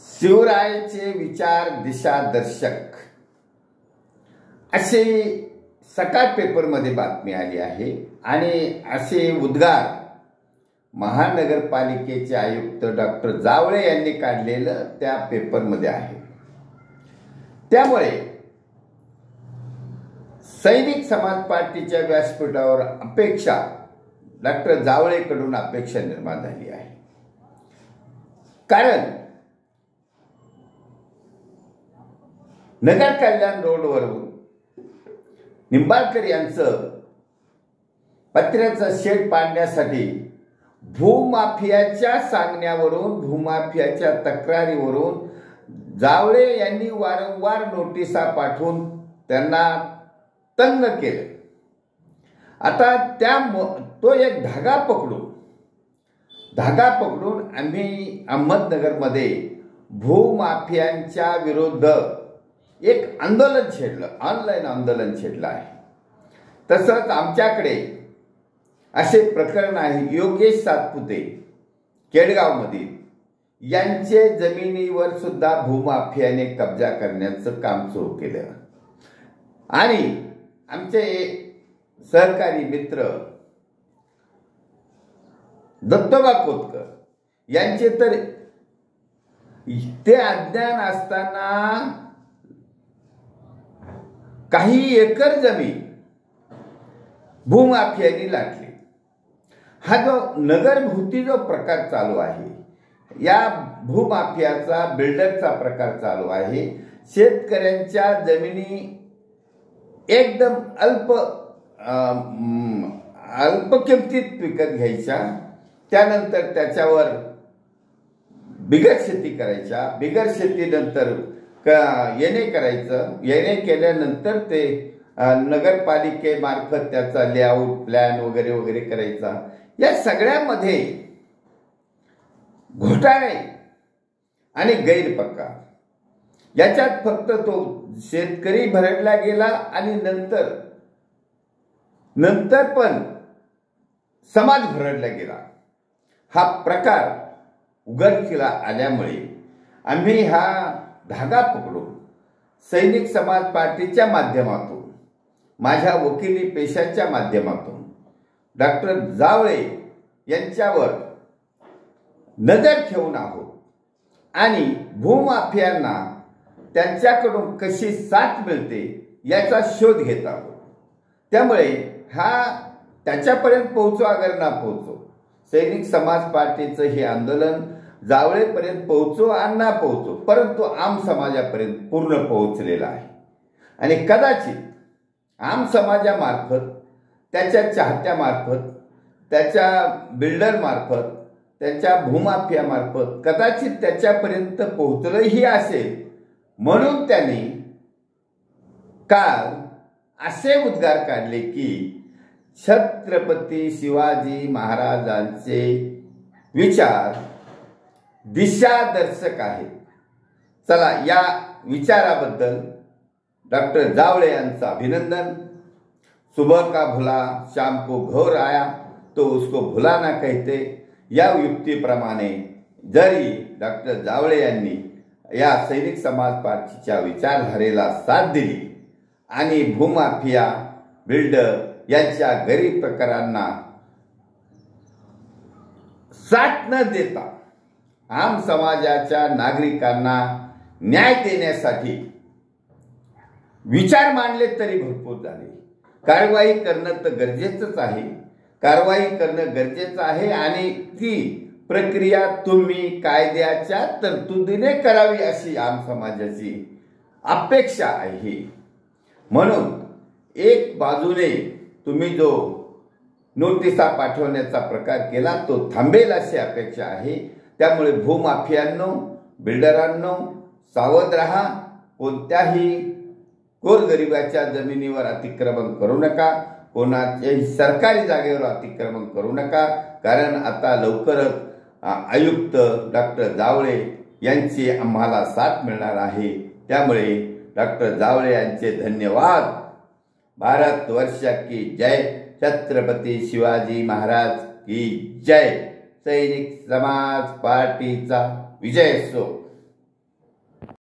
शिवरायाचे विचार दिशादर्शक असे सकाळ पेपरमध्ये बातमी आली आहे आणि असे उद्गार महानगरपालिकेचे आयुक्त डॉक्टर जावळे यांनी काढलेलं त्या पेपरमध्ये आहे। त्यामुळे सैनिक समाज पार्टीच्या व्यासपीठावर अपेक्षा डॉक्टर जावळेकडून अपेक्षा निर्माण झाली आहे। कारण नगर कल्याण रोडवरून निंबाळकर यांचं पत्र्याचा शेड पाडण्यासाठी भूमाफियाच्या सांगण्यावरून भूमाफियाच्या तक्रारीवरून जावळे यांनी वारंवार नोटिसा पाठवून त्यांना तंग केले। आता तो एक धागा पकडून आम्ही अहमदनगरमध्ये भूमाफियांच्या विरुद्ध एक आंदोलन छेडलं, ऑनलाईन आंदोलन छेडलं आहे। तसंच आमच्याकडे असे प्रकरण आहे, योगेश सातपुते केडगावमधील यांचे जमिनीवर सुद्धा भूमाफियाने कब्जा करण्याचं काम सुरू केलं आणि आमचे सहकारी मित्र दत्तोबा कोतकर यांचे तर ते अज्ञान असताना काही एकर जमीन भूमाफियांनी लाटली। हा जो नगरभूती जो प्रकार चालू आहे, या भूमाफियाचा बिल्डरचा प्रकार चालू आहे। शेतकऱ्यांच्या जमिनी एकदम अल्प किमतीत विकत घ्यायच्या, त्यानंतर त्याच्यावर बिगर शेती करायच्या, बिगर शेतीनंतर येणे करायचं, येणे केल्यानंतर ते नगरपालिकेमार्फत त्याचा लेआउट प्लॅन वगैरे वगैरे करायचा। या सगळ्यामध्ये घोटाळे आणि गैरप्रकार याच्यात फक्त तो शेतकरी भरडला गेला आणि नंतर पण समाज भरडला गेला। हा प्रकार उघडकीला आल्यामुळे आम्ही हा धागा पकडून सैनिक समाज पार्टीच्या माध्यमातून, माझ्या वकिली पेशाच्या माध्यमातून डॉक्टर जावळे यांच्यावर नजर ठेवून आहोत आणि भूमाफियांना त्यांच्याकडून कशी साथ मिळते याचा शोध घेत आहोत। त्यामुळे हा त्याच्यापर्यंत पोहोचो अगर ना पोहोचो, सैनिक समाज पार्टीचं हे आंदोलन जावळेपर्यंत पोहोचो आणि ना पोहोचो, परंतु आम समाजापर्यंत पूर्ण पोहोचलेला आहे आणि कदाचित आम समाजामार्फत, त्याच्या चाहत्यामार्फत, त्याच्या बिल्डरमार्फत, त्याच्या भूमाफियामार्फत कदाचित त्याच्यापर्यंत पोहोचलंही असेल। म्हणून त्यांनी काल असे उद्गार काढले की छत्रपती शिवाजी महाराजांचे विचार दिशादर्शक आहेत। चला, या विचाराबद्दल डॉक्टर जावळे यांचं अभिनंदन। सुबह का भुला शाम को घोर आया तो उसको भुला ना कहते, या युक्तीप्रमाणे जरी डॉक्टर जावळे यांनी या सैनिक समाज पार्टीच्या विचारधारेला साथ दिली आणि भूमाफिया बिल्डर यांच्या गरीब प्रकारांना साथ न देता आम समाजाच्या नागरिकांना न्याय देण्यासाठी विचार मांडले तरी भरपूर झाले। कारवाई करणं तर गरजेचंच आहे, कारवाई करणं गरजेचं आहे आणि ती प्रक्रिया तुम्ही कायद्याच्या तरतुदीने करावी अशी आम समाजाची अपेक्षा आहे। म्हणून एक बाजूने तुम्ही जो नोटिसा पाठवण्याचा प्रकार केला तो थांबेल अशी अपेक्षा आहे। त्यामुळे भूमाफियांनो, बिल्डरांनो, सावध रहा। कोणत्याही गोरगरिबाच्या जमिनीवर अतिक्रमण करू नका, कोणाच्याही सरकारी जागेवर अतिक्रमण करू नका, कारण आता लवकरच आयुक्त डॉक्टर जावळे यांची आम्हाला साथ मिळणार आहे। त्यामुळे डॉक्टर जावळे यांचे धन्यवाद। भारतवर्ष की जय, छत्रपती शिवाजी महाराज की जय। सैनिक समाज पार्टीचा विजय असो।